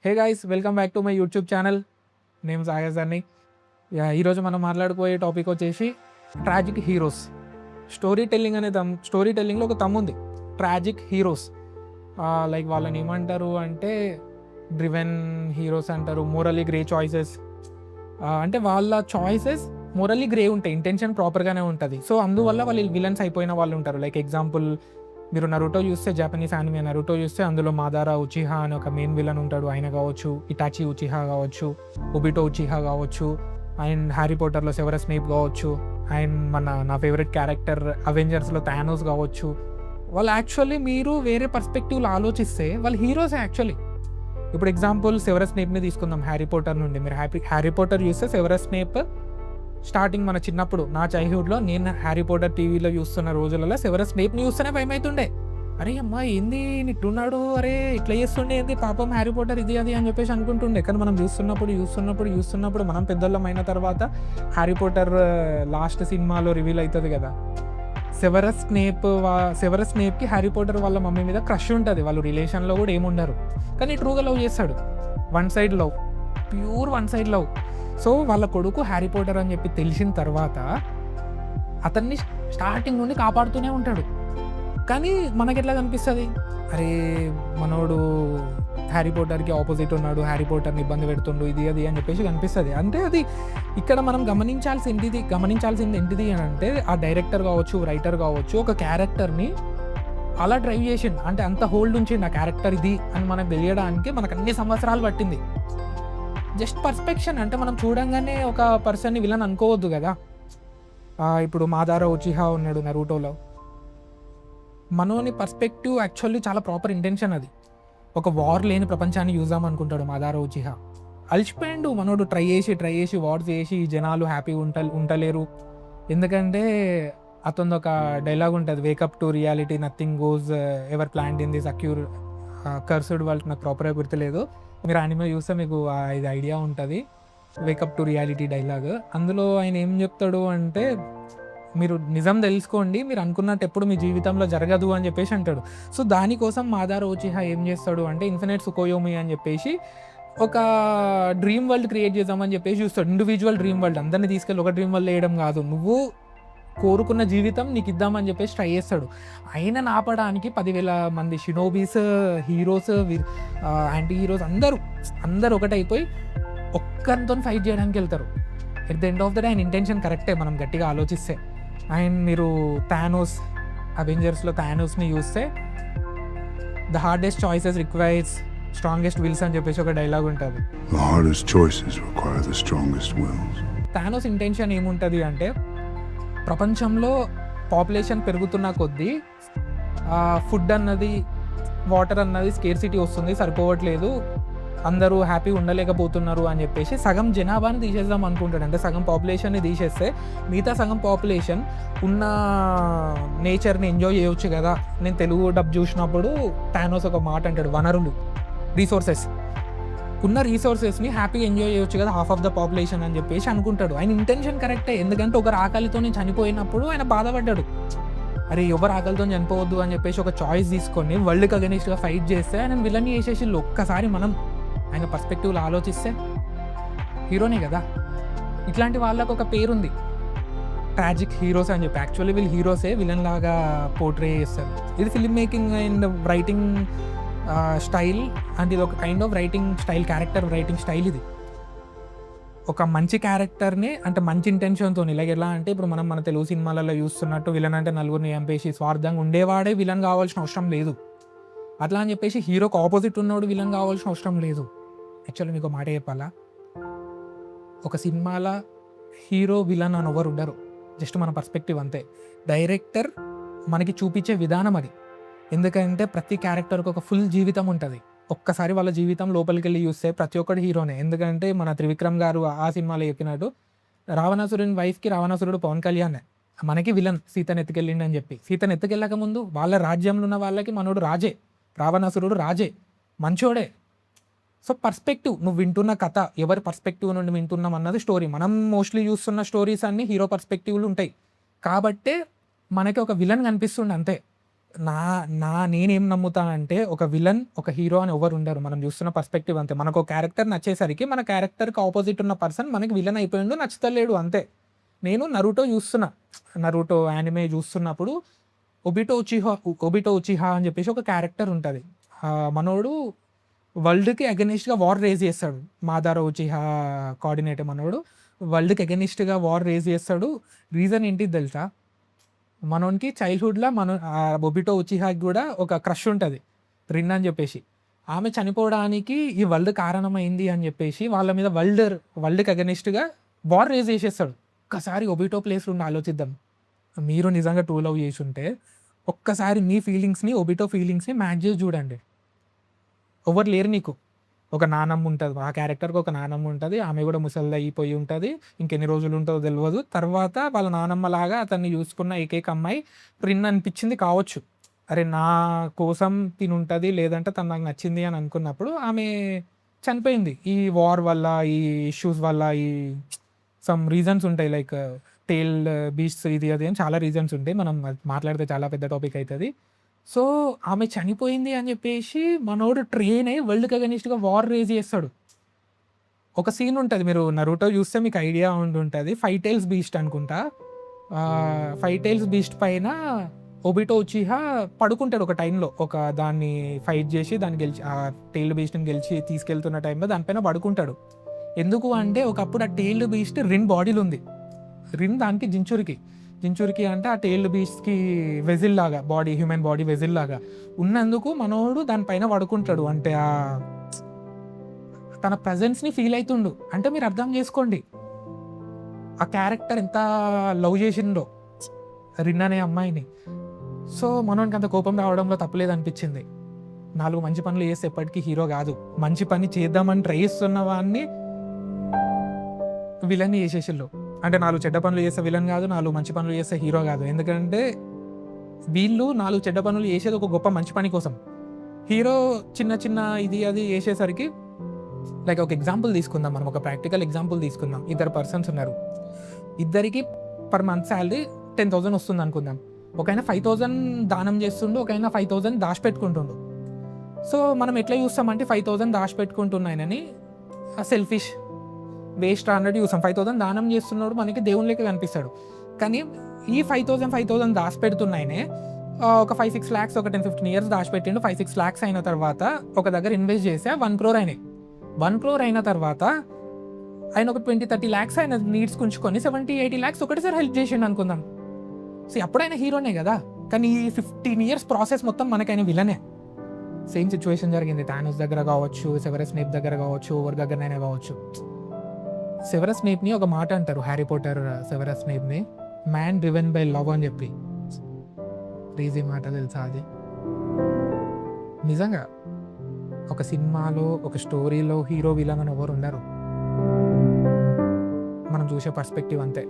Hey guys, welcome back to my YouTube channel. నేను సాగర్ని. ఈరోజు మనం మాట్లాడుకోయే టాపిక్ వచ్చేసి ట్రాజిక్ హీరోస్. స్టోరీ టెల్లింగ్లో ఒక ఉంది, ట్రాజిక్ హీరోస్. లైక్ వాళ్ళని ఏమంటారు అంటే డ్రివెన్ హీరోస్ అంటారు. మోరల్లీ గ్రే చాయిసెస్, అంటే వాళ్ళ చాయిసెస్ మోరల్లీ గ్రే ఉంటాయి, ఇంటెన్షన్ ప్రాపర్గానే ఉంటుంది. సో అందువల్ల వాళ్ళు విలన్స్ అయిపోయిన వాళ్ళు ఉంటారు. లైక్ ఎగ్జాంపుల్, మీరు నరుటో చూస్తే, జాపనీస్ యానిమే నరుటో చూస్తే, అందులో మాదారా ఉచిహా అని ఒక మెయిన్ విలన్ ఉంటాడు, ఆయన కావచ్చు. ఇటాచి ఉచిహా కావచ్చు, ఒబిటో ఉచిహా కావచ్చు, అండ్ హ్యారీ పోటర్లో సెవరస్ స్నేప్ కావచ్చు, అండ్ నా ఫేవరెట్ క్యారెక్టర్ అవెంజర్స్లో థానోస్ కావచ్చు. వాళ్ళు యాక్చువల్లీ మీరు వేరే పర్స్పెక్టివ్లో ఆలోచిస్తే వాళ్ళు హీరోసే యాక్చువల్లీ. ఇప్పుడు ఎగ్జాంపుల్ సెవరస్ స్నేప్ని తీసుకుందాం హ్యారీ పోటర్ నుండి. మీరు హ్యారీ పోటర్ చూస్తే సెవరస్ స్నేప్ స్టార్టింగ్ మన చిన్నప్పుడు, నా చైల్డ్హుడ్లో నేను హ్యారీ పోటర్ టీవీలో చూస్తున్న రోజులలో సెవరస్ స్నేప్ని చూస్తేనే భయం అవుతుండే. అరే అమ్మా ఏంది ఇట్లున్నాడు, అరే ఇట్లా చేస్తుండే ఏంది పాపం హ్యారీ పోటర్ ఇది అది అని చెప్పేసి అనుకుంటుండే. కానీ మనం చూస్తున్నప్పుడు మనం పెద్దోళ్ళం అయిన తర్వాత హ్యారీ పోటర్ లాస్ట్ సినిమాలో రివీల్ అవుతుంది కదా, సెవరస్ స్నేప్కి హ్యారీ పోటర్ వాళ్ళ మమ్మీ మీద క్రష్ ఉంటుంది. వాళ్ళు రిలేషన్లో కూడా ఏముండరు, కానీ ట్రూగా లవ్ చేస్తాడు. One side love, pure one side love. So వాళ్ళ కొడుకు హ్యారీ పోటర్ అని చెప్పి తెలిసిన తర్వాత అతన్ని స్టార్టింగ్ నుండి కాపాడుతూనే ఉంటాడు. కానీ మనకెట్లా కనిపిస్తుంది, అరే మనోడు హ్యారీ పోటర్కి ఆపోజిట్ ఉన్నాడు, హ్యారీ పోటర్ని ఇబ్బంది పెడుతుండు, ఇది అది అని చెప్పేసి కనిపిస్తుంది. అంటే అది ఇక్కడ మనం గమనించాల్సింది ఏంటిది అని అంటే, ఆ డైరెక్టర్ కావచ్చు, రైటర్ కావచ్చు, ఒక క్యారెక్టర్ని అలా డ్రైవ్ చేసిండు, అంటే అంత హోల్డ్ ఉంచిండు ఆ క్యారెక్టర్ ఇది అని మనకు తెలియడానికి మనకు అన్ని సంవత్సరాలు పట్టింది. జస్ట్ పర్స్పెక్షన్, అంటే మనం చూడంగానే ఒక పర్సన్ని విలన్ అనుకోవద్దు కదా. ఇప్పుడు మాదారా ఉచిహా ఉన్నాడు నరుటోలో, మనోని పర్స్పెక్టివ్ యాక్చువల్లీ చాలా ప్రాపర్ ఇంటెన్షన్ అది. ఒక వార్ లేని ప్రపంచాన్ని చూద్దాం అనుకుంటాడు మాదారా ఉచిహా. అలిచిపోయిండు మనోడు, ట్రై చేసి వార్ చేసి జనాలు హ్యాపీ ఉండలేరు. ఎందుకంటే అతను ఒక డైలాగ్ ఉంటుంది, wake up to reality, nothing goes ever planned in this acquire cursed world. నాకు ప్రాపర్గా గుర్తులేదు, మీరు యానిమే చూస్తే మీకు ఇది ఐడియా ఉంటుంది, వేకప్ టు రియాలిటీ డైలాగ్. అందులో ఆయన ఏం చెప్తాడు అంటే, మీరు నిజం తెలుసుకోండి, మీరు అనుకున్నట్టు ఎప్పుడు మీ జీవితంలో జరగదు అని చెప్పేసి అంటాడు. సో దానికోసం మాదారా ఉచిహా ఏం చేస్తాడు అంటే, ఇన్ఫినిట్ సుకోయోమి అని చెప్పేసి ఒక డ్రీమ్ వరల్డ్ క్రియేట్ చేద్దామని చెప్పేసి చూస్తాడు. ఇండివిజువల్ డ్రీమ్ వరల్డ్, అందరినీ తీసుకెళ్ళి ఒక డ్రీమ్ వరల్డ్ వేయడం కాదు, నువ్వు కోరుకున్న జీవితం నీకు ఇద్దామని చెప్పేసి ట్రై చేస్తాడు. ఆయన ఆపడానికి 10,000 మంది షినోబీస్, హీరోస్, యాంటీ హీరోస్ అందరూ ఒకటైపోయి ఒక్కరితో ఫైట్ చేయడానికి వెళ్తారు. At the end of the day ఆయన ఇంటెన్షన్ కరెక్టే మనం గట్టిగా ఆలోచిస్తే. అండ్ మీరు థానోస్, అవెంజర్స్లో థానోస్ని చూస్తే, the hardest choices requires strongest wills అని చెప్పేసి ఒక డైలాగ్ ఉంటుంది. థానోస్ ఇంటెన్షన్ ఏముంటుంది అంటే, ప్రపంచంలో పాపులేషన్ పెరుగుతున్న కొద్దీ ఫుడ్ అన్నది, వాటర్ అన్నది స్కేర్సిటీ వస్తుంది, సరిపోవట్లేదు, అందరూ హ్యాపీ ఉండలేకపోతున్నారు అని చెప్పేసి సగం జనాభాని తీసేద్దాం అనుకుంటాడు. అంటే సగం పాపులేషన్ని తీసేస్తే మిగతా సగం పాపులేషన్ ఉన్న నేచర్ని ఎంజాయ్ చేయొచ్చు కదా. నేను తెలుగు డబ్ చూసినప్పుడు థానోస్ ఒక మాట అంటాడు, వనరులు, రిసోర్సెస్, ఉన్న రిసోర్సెస్ని హ్యాపీగా ఎంజాయ్ చేయొచ్చు కదా హాఫ్ ఆఫ్ ద పాపులేషన్ అని చెప్పేసి అనుకుంటాడు. ఆయన ఇంటెన్షన్ కరెక్టే, ఎందుకంటే ఒకరు ఆకలితో చనిపోయినప్పుడు ఆయన బాధపడ్డాడు. అరే ఎవరు ఆకలితో చనిపోవద్దు అని చెప్పేసి ఒక చాయిస్ తీసుకొని వరల్డ్కి అగెనిస్ట్గా ఫైట్ చేస్తే ఆయన విలన్ చేసేసి ఒక్కసారి మనం ఆయన పర్స్పెక్టివ్లో ఆలోచిస్తే హీరోనే కదా. ఇట్లాంటి వాళ్ళకు ఒక పేరుంది, ట్రాజిక్ హీరోస్ అని చెప్పి. యాక్చువల్లీ వీళ్ళు హీరోసే విలన్ లాగా పోర్ట్రే చేస్తారు. ఇది film making and writing style, and ఇది ఒక kind of writing style, character writing style. ఇది ఒక మంచి క్యారెక్టర్ని, అంటే మంచి ఇంటెన్షన్తో, ఇలాగ ఎలా అంటే ఇప్పుడు మనం మన తెలుగు సినిమాలలో చూస్తున్నట్టు విలన్ అంటే నలుగురిని చంపేసి స్వార్థంగా ఉండేవాడే విలన్ కావాల్సిన అవసరం లేదు. అట్లా అని చెప్పేసి హీరోకి ఆపోజిట్ ఉన్నవాడు విలన్ కావాల్సిన అవసరం లేదు. యాక్చువల్లీ మీకు మాట చెప్పాలా, ఒక సినిమాలో హీరో విలన్ అని ఎవరు ఉండరు, జస్ట్ మన పర్స్పెక్టివ్ అంతే. డైరెక్టర్ మనకి చూపించే విధానం అది. ఎందుకంటే ప్రతి క్యారెక్టర్కి ఒక ఫుల్ జీవితం ఉంటుంది. ఒక్కసారి వాళ్ళ జీవితం లోపలికి వెళ్ళి చూస్తే ప్రతి ఒక్కటి హీరోనే. ఎందుకంటే మన త్రివిక్రమ్ గారు ఆ సినిమాలో చెప్పినట్టు, రావణాసురుని వైఫ్కి రావణాసురుడు పవన్ కళ్యాణ్, మనకి విలన్ సీతను ఎత్తుకెళ్ళిండి అని చెప్పి. సీతను ఎత్తుకెళ్ళక ముందు వాళ్ళ రాజ్యంలో ఉన్న వాళ్ళకి మనోడు రాజే, రావణాసురుడు రాజే, మంచోడే. సో పర్స్పెక్టివ్, నువ్వు వింటున్న కథ ఎవరి పర్స్పెక్టివ్ నుండి వింటున్నాం అన్నది స్టోరీ. మనం మోస్ట్లీ చూస్తున్న స్టోరీస్ అన్నీ హీరో పర్స్పెక్టివ్లు ఉంటాయి కాబట్టే మనకి ఒక విలన్ కనిపిస్తుండే అంతే. నా నా నేనేం నమ్ముతానంటే ఒక విలన్, ఒక హీరో అని ఎవరు ఉండరు. మనం చూస్తున్న పర్స్పెక్టివ్ అంతే. మనకు ఒక క్యారెక్టర్ నచ్చేసరికి మన క్యారెక్టర్‌కి ఆపోజిట్ ఉన్న పర్సన్ మనకి విలన్ అయిపోయిండు, నచ్చుతలేడు అంతే. నేను 'నరుటో' చూస్తున్నా. 'నరుటో' యానిమే చూస్తున్నప్పుడు ఒబిటో ఉచిహా అని చెప్పేసి ఒక క్యారెక్టర్ ఉంటది. మనోడు వరల్డ్‌కి అగైనిస్ట్‌గా వార్ రేజ్ చేస్తాడు. మాదారో ఉచిహా కోఆర్డినేటర్ మనోడు వరల్డ్‌కి అగైనిస్ట్‌గా వార్ రేజ్ చేస్తాడు. రీజన్ ఏంటిది తెలుసా? మనోనికి చైల్డ్‌హుడ్‌ల ఒబిటో ఉచిహాకి గూడా ఒక క్రష్ ఉంటది. రిన్ అని జెప్పేసి. ఆమె చనిపోవడానికి ఈ వరల్డ్ కారణమైంది అని జెప్పేసి వాళ్ళ మీద వరల్డ్‌కి అగైనిస్ట్‌గా వార్ రేజ్ చేసేస్తాడు. ఒక్కసారి ఒబిటో ప్లేస్‌లో ఉండి ఆలోచిద్దాం. మీరు నిజంగా ట్రూ లవ్ చేసుంటే ఒక్కసారి మీ ఫీలింగ్స్‌ని, ఒబిటో ఫీలింగ్స్‌ని మ్యాచ్ చేసి జూడండి. ఎవ్వరు లేరు నీకు. ఒక నానమ్మ ఉంటది. ఆ క్యారెక్టర్‌కి ఒక నానమ్మ ఉంటది. ఆమె గూడా ముసలిదయిపోయి ఉంటది. ఇంకెన్ని రోజులుంటదో తెలవదు. తర్వాత వాళ్ళ నానమ్మలాగా అతన్ని చూసుకున్న ఏకైక అమ్మాయి రిన్ అనిపిచ్చింది కావచ్చు. అరే! నా కోసం తినుంటది. లేదంటే తను నాకు నచ్చింది అని అనుకున్నప్పుడు ఆమె చనిపోయింది. ఈ వార్ వల్ల, ఈ ఇష్యూస్ వల్ల, ఈ సమ్ రీజన్స్ ఉంటాయి. లైక్ టేల్ బీస్ట్స్ ఇది అది అని చాలా రీజన్స్ ఉంటాయి. మనం అది మాట్లాడితే చాలా పెద్ద టాపిక్ అయితది. సో, ఆమె చనిపోయింది అని జెప్పేసి మనోడు ట్రైన్ అయ్యి వరల్డ్‌కి అగైనిస్ట్‌గా వార్ రేజ్ చేస్తాడు. ఒక సీన్ ఉంటది. మీరు 'నరుటో' చూస్తే మీకు ఐడియా ఉండుంటది. 'ఫైవ్ టైల్స్ బీస్ట్' అనుకుంటా. 'ఫైవ్ టైల్స్ బీస్ట్' పైన ఒబిటో ఉచిహా పడుకుంటాడు ఒక టైంలో. ఒక దాన్ని ఫైట్ జేసి దాన్ని గెలిచి టెయిల్డ్ బీస్ట్‌ని గెలిచి తీసుకెళ్తున్న టైంలో దానిపైన పడుకుంటాడు. ఎందుకు అంటే ఒకప్పుడు ఆ టెయిల్డ్ బీస్ట్ రిన్ బాడీలో ఉంది. రిన్ దానికి జించురికి. జించురికి అంటే ఆ టెయిల్డ్ బీస్ట్‌కి వెజిల్ లాగా హ్యూమన్ బాడీ వెజిల్ లాగా ఉన్నందుకు మనోడు దానిపైన పడుకుంటాడు. అంటే తన ప్రెజెన్స్‌ని ఫీల్ అయితుండు. అంటే మీరు అర్థం చేసుకోండి. ఆ క్యారెక్టర్ ఎంత లవ్ చేసిండో రిన్ అనే అమ్మాయిని. సో, మనోనికి అంత కోపం రావడంలో తప్పులేదనిపించింది. 4 మంచి పనులు చేస్తే ఎప్పటికీ హీరో గాదు. మంచి పని చేద్దామని ట్రై చేస్తున్న వాడిని విలన్ని చేసేసిల్లు. అంటే 4 చెడ్డ పనులు చేస్తే విలన్ గాదు. 4 మంచి పనులు చేస్తే హీరో గాదు. ఎందుకంటే వీళ్ళు 4 చెడ్డ పనులు చేసేది ఒక గొప్ప మంచి పని కోసం. హీరో చిన్న చిన్న ఇది అది చేసేసరికి లైక్ ఒక ఎగ్జాంపుల్ తీసుకుందాం. మనం ఒక ప్రాక్టికల్ ఎగ్జాంపుల్ తీసుకుందాం. ఇద్దరు పర్సన్స్ ఉన్నారు. ఇద్దరికి పర్ మంత్ సాలరీ 10,000 వస్తుందనుకుందాం. ఒకాయన 5,000 దానం చేస్తుండు. ఒకాయన 5,000 దాచిపెట్టుకుంటుండు. సో, మనం ఎట్లా చూస్తామంటే 5,000 దాచిపెట్టుకుంటున్నాయనని సెల్ఫిష్, వేస్ట్ అన్నట్టు చూస్తాం. 5,000 దానం చేస్తున్నాడు మనకి దేవుని లెక్క కనిపిస్తాడు. కానీ ఈ 5,000 దాచిపెడుతున్నాయనే ఒక 5-6 లాక్స్ ఒక 10-15 ఇయర్స్ దాచిపెట్టిండు. 5-6 లాక్స్ అయిన తర్వాత ఒక దగ్గర ఇన్వెస్ట్ చేస్తే 1 crore అయినాయి. 1 crore అయిన తర్వాత ఆయన ఒక 20-30 లాక్స్ ఆయన నీడ్స్‌కి ఉంచుకొని 70-80 లాక్స్ ఒకటేసారి హెల్ప్ చేసిండు అనుకుందాం. అప్పుడు ఆయన హీరోనే గదా! కానీ ఈ 15 ఇయర్స్ ప్రాసెస్ మొత్తం మనకైన విలనే. సేమ్ సిట్యుయేషన్ జరిగింది. థానోస్ దగ్గర గావచ్చు, సెవెరస్ స్నేప్ దగ్గర గావచ్చు, ఎవరి దగ్గరనైనా గావచ్చు. సెవెరస్ స్నేప్‌ని ఒక మాట అంటారు 'హ్యారీ పాటర్' సెవెరస్ స్నేప్‌ని 'మ్యాన్ డ్రివెన్ బై లవ్' అని చెప్పి. క్రేజీ మాట తెలుసా అది? నిజంగా ఒక సినిమాలో, ఒక స్టోరీలో హీరో, విలన్ అని ఎవరు ఉండరు. మనం చూసే పర్స్పెక్టివ్ అంతే.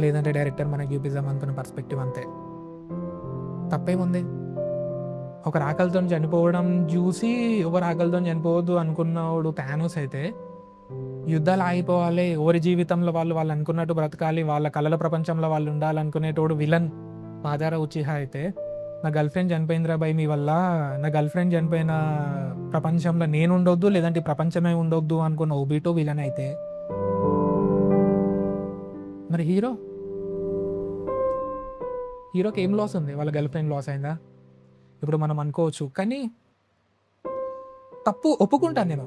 లేదంటే డైరెక్టర్ మనకి చూపిద్దాం అనుకున్న పర్స్పెక్టివ్ అంతే. తప్పేముంది? ఒకరు ఆకలితోని చనిపోవడం చూసి ఎవరు ఆకలితోని చనిపోవద్దు అనుకున్నోడు థానోస్ అయితే, యుద్ధాలు ఆగిపోవాలి, ఎవరి జీవితంలో వాళ్ళు అనుకున్నట్టు బ్రతకాలి, వాళ్ళ కలల ప్రపంచంలో వాళ్ళు ఉండాలనుకునేటోడు విలన్ మాదారా ఉచిహా అయితే, నా గర్ల్ ఫ్రెండ్ చనిపోయిందిరా భయ్ మీ వల్ల, నా గర్ల్ ఫ్రెండ్ చనిపోయిన ప్రపంచంలో నేను ఉండొద్దు, లేదంటే ఈ ప్రపంచమే ఉండొద్దు అనుకున్న ఒబిటో విలన్ అయితే, మరి హీరోకి ఏం లాస్ ఉంది? వాళ్ళ గర్ల్ ఫ్రెండ్ లాస్ అయిందా? ఇప్పుడు మనం అనుకోవచ్చు. కానీ తప్పు ఒప్పుకుంటాను నేను.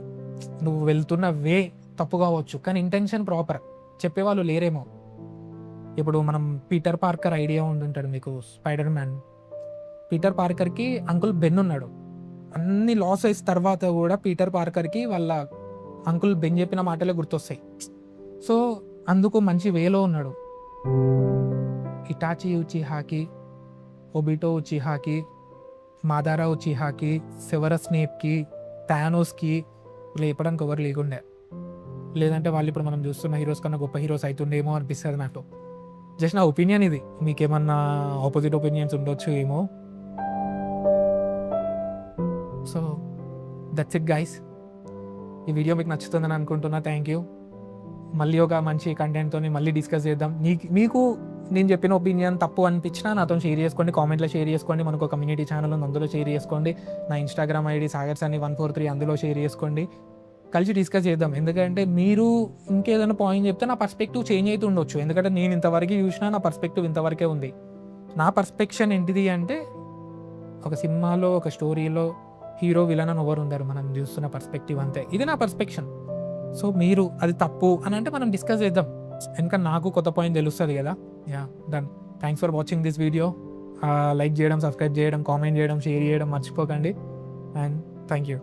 నువ్వు వెళ్తున్న వే తప్పు కావచ్చు. కానీ ఇంటెన్షన్ ప్రాపర్. చెప్పేవాళ్ళు లేరేమో. ఇప్పుడు మనం పీటర్ పార్కర్ ఐడియా ఉండుంటాడు మీకు, స్పైడర్ మ్యాన్. పీటర్ పార్కర్‌కి అంకుల్ బెన్ ఉన్నాడు. అన్ని లాసెస్ తర్వాత కూడా పీటర్ పార్కర్‌కి వాళ్ళ అంకుల్ బెన్ చెప్పిన మాటలే గుర్తొస్తాయి. సో, అందుకు మంచి వేలో ఉన్నాడు. ఇటాచి ఉచిహాకి, ఒబిటో ఉచిహాకి, మాదారా ఉచిహాకి, సెవెరస్ స్నేప్‌కి, థానోస్‌కి లేపడానికి ఎవరు లేకుండే. లేదంటే వాళ్ళు ఇప్పుడు మనం చూస్తున్న హీరోస్ కన్నా గొప్ప హీరోస్ అయితుండేమో అనిపిస్తుంది నాకు. జస్ట్ నా ఒపీనియన్ ఇది. మీకేమన్నా ఆపోజిట్ ఒపీనియన్స్ ఉండొచ్చు ఏమో. So, that's it guys. ఈ వీడియో మీకు నచ్చుతుందని అనుకుంటున్నా. Thank you. మళ్ళీ ఒక మంచి కంటెంట్‌తోని మళ్ళీ డిస్కస్ చేద్దాం. మీకు నేను చెప్పిన ఒపీనియన్ తప్పు అనిపించినా నాతో షేర్ చేసుకోండి, కామెంట్లో షేర్ చేసుకోండి. మనకు కమ్యూనిటీ ఛానల్ ఉంది, అందులో షేర్ చేసుకోండి. నా ఇన్స్టాగ్రామ్ ఐడి సాగర్ సన్నీ 143 అందులో షేర్ చేసుకోండి. కలిసి డిస్కస్ చేద్దాం. ఎందుకంటే మీరు ఇంకేదైనా పాయింట్ చెప్తే నా పర్స్పెక్టివ్ చేంజ్ అవుతూ ఉండొచ్చు. ఎందుకంటే నేను ఇంతవరకు చూసినా నా పర్స్పెక్టివ్ ఇంతవరకే ఉంది. నా పర్స్పెక్షన్ ఏంటిది అంటే ఒక సినిమాలో ఒక స్టోరీలో హీరో విలన్ అని ఎవరు ఉండరు, మనం చూస్తున్న పర్స్పెక్టివ్ అంతే. ఇది నా పర్స్పెక్షన్. సో మీరు అది తప్పు అని అంటే మనం డిస్కస్ చేద్దాం, ఎందుకంటే నాకు కొత్త పాయింట్ తెలుస్తుంది కదా. Yeah done. Thanks for watching this video. Like చేయడం, సబ్స్క్రైబ్ చేయడం, కామెంట్ చేయడం, షేర్ చేయడం మర్చిపోకండి. And thank you.